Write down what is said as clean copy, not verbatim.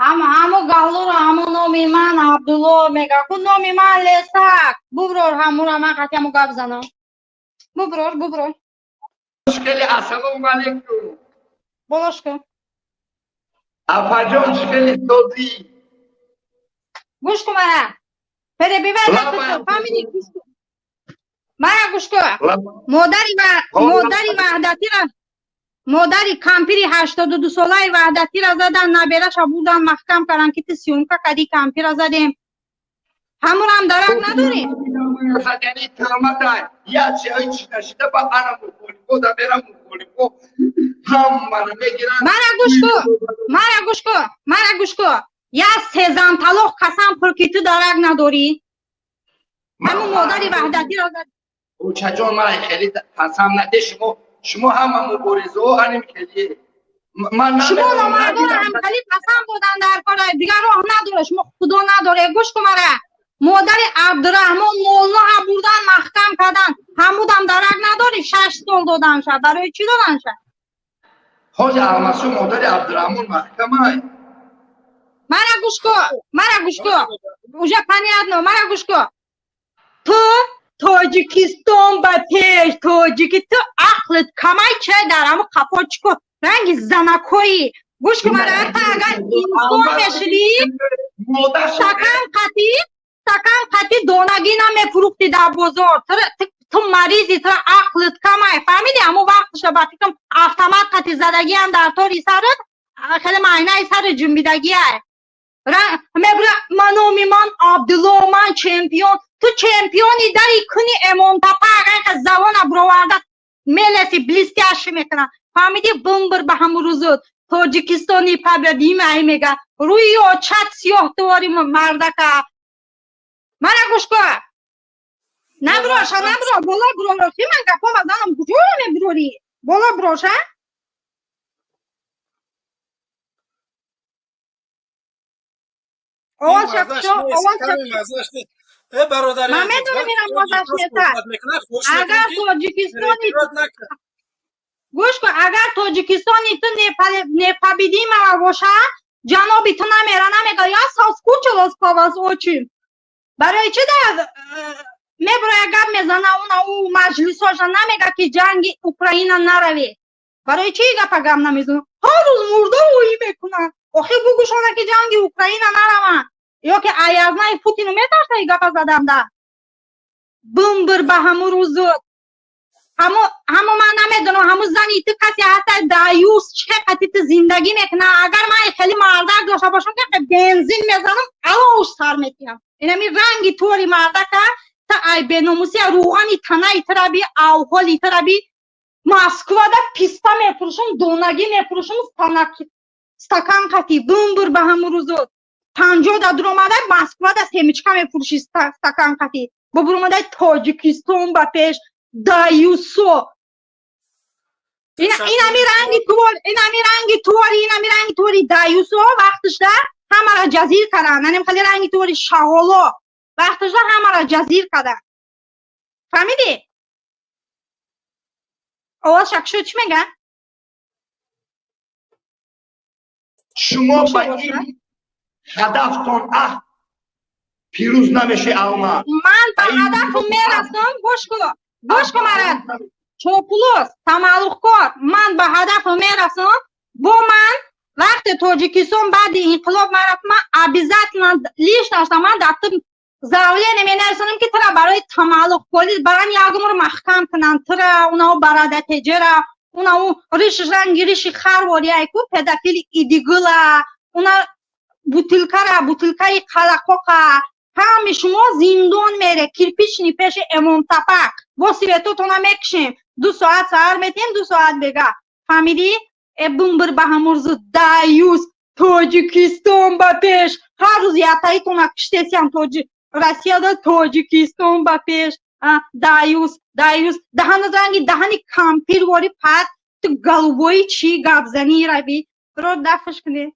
همو گالور همو نومی من عبدالله میگه کن نومی من لسک ببرور همو را من قطعی همو گب زنم ببرور مشکلی السلام علیکم بولش کن افاجا مشکلی توزی گوش کن مرا پره بیوزه تو فهمیدی گوش کن مرا گوش کن مادری کمپیری 82 ساله وحدتی را زدن نبیرش بودن محکم کردن که سیونکا کدی کمپیر را زدیم همون هم درک نداریم یعنی تمام یا چیزی چی نشده با آنها مکولی بودا برام مکولی بو هم منو میگیرن مرا گوش کن یا سزن طلاق قسم پر که تو درک نداری همون مادری وحدتی را زدن او چجور من خیلی قسم نده شما هم مبارزه هنیم خیلی شما نامردان هم خیلی قسم بودن در کار دیگر راه نداره شما خدا نداره گوش کن مرا مادر عبدالرحمن مولنا هم بردن محکم کردن همودم درک نداری 6 سال دادن شد برای چی دادن شد حاج احمدشو مادر عبدالرحمن محکم های مرا گوش کن اوجه پنیت نو مرا گوش کن تو تاجیکستان با پیش تاجیکی تو عقلت کمای چه در همه قفا چکن رنگ زنکویی گوش کن مرا اگر اینسان بشدی سکن قطی دونگی نمیفروختی در بازار تو مریضی تو عقلت کمای فهمیدی همون وقتش باتی کم автомат قطی زدگی هم در طوری سرت خیلی معنی سر جنبیدگی های منو میمان عبدالله من چمپیون تو چمپیونی داری کنی امام تپا اگر که زبان بروارده ملسی بلیستی اشی میکنن فهمیدی بمبر به همون روزود تاجیکستانی پبردیم ای میگه روی چت سیاه تواری مردکه من گوش کن نبروش بالا بروشی من گفت مزنم کجور نبروری بالا بروشه اول شکشو من میدونم میرم مازش نیست اگر تاجیکستانی گوش کن اگر تاجیکستانی تو نپابیدی ما باشه جنابی تو نمیگه یا соскучилась по вас очень برای چه در میبره گپ میزنه اون مجلساش نمیگه که جنگ اوکراین نروی برای چی گپ نمیزنه هر روز مرده اویی میکنن آخه بگوشانه که جنگ اوکراین نرون یا که ایازنای پوتینو میترسه گپ زدم ده بمبر به همون روزود همو من نمیدونم همو زنی تو کسی حتی دایوس چه قطعی تو زندگی میکنه اگر من خیلی مردک داشته باشم که بنزین میزنم اوش سر میتیم اینمی رنگی طوری مردک تا ای بناموسی روحانی تنه ترابی اوحالی ترابی مسکوا ده پیستا میفروشم دونگی میفروشم ستکان قطعی بمبر به همون روزود 50 دا درومده مسکوا ده سمیچکا میفروشی ستکان قطعی ببرومده تاجیکستان با پیش دایوسو این همی رنگی توری دایوسو وقتش ده همه را جزیر کردن نیم خیلی رنگی توری شغالو وقتش ده همه را جزیر کردن فهمیدی؟ اول شکشو چی میگن؟ شما با این هدفتون پیروز نمیشه آلمان من با هدفم میرسم گوش کن مرد چوپولوس تمالوخ کار من به هدفم میرسم با من وقت تاجیکستان بعد انقلاب من ابیزت لیش داشتم من دفتر زاویه نمیرسونم که ترا برای تمالوخ کاری برای یاگم رو محکم کنن ترا اونا براده تجرا اونا ریش رنگی ریش خرواری ایکو پدافیل ایدیگلا اونا بوتلکای قلقوقا همه شما زندان میره کیرپیچ نیپش امام تپک با سیرتو تو نمیکشیم 2 ساعت سهر میتیم 2 ساعت بگه فهمیدی؟ بمبر به همورزو دایوس تاجیکستان با پیش هر روز یاتایی تو نکشته سیم رسیه دا تاجیکستان با پیش دایوس دهان رنگی دهانی کمپیر واری پد تو گلوی چی گبزنی روی برو دفش کنی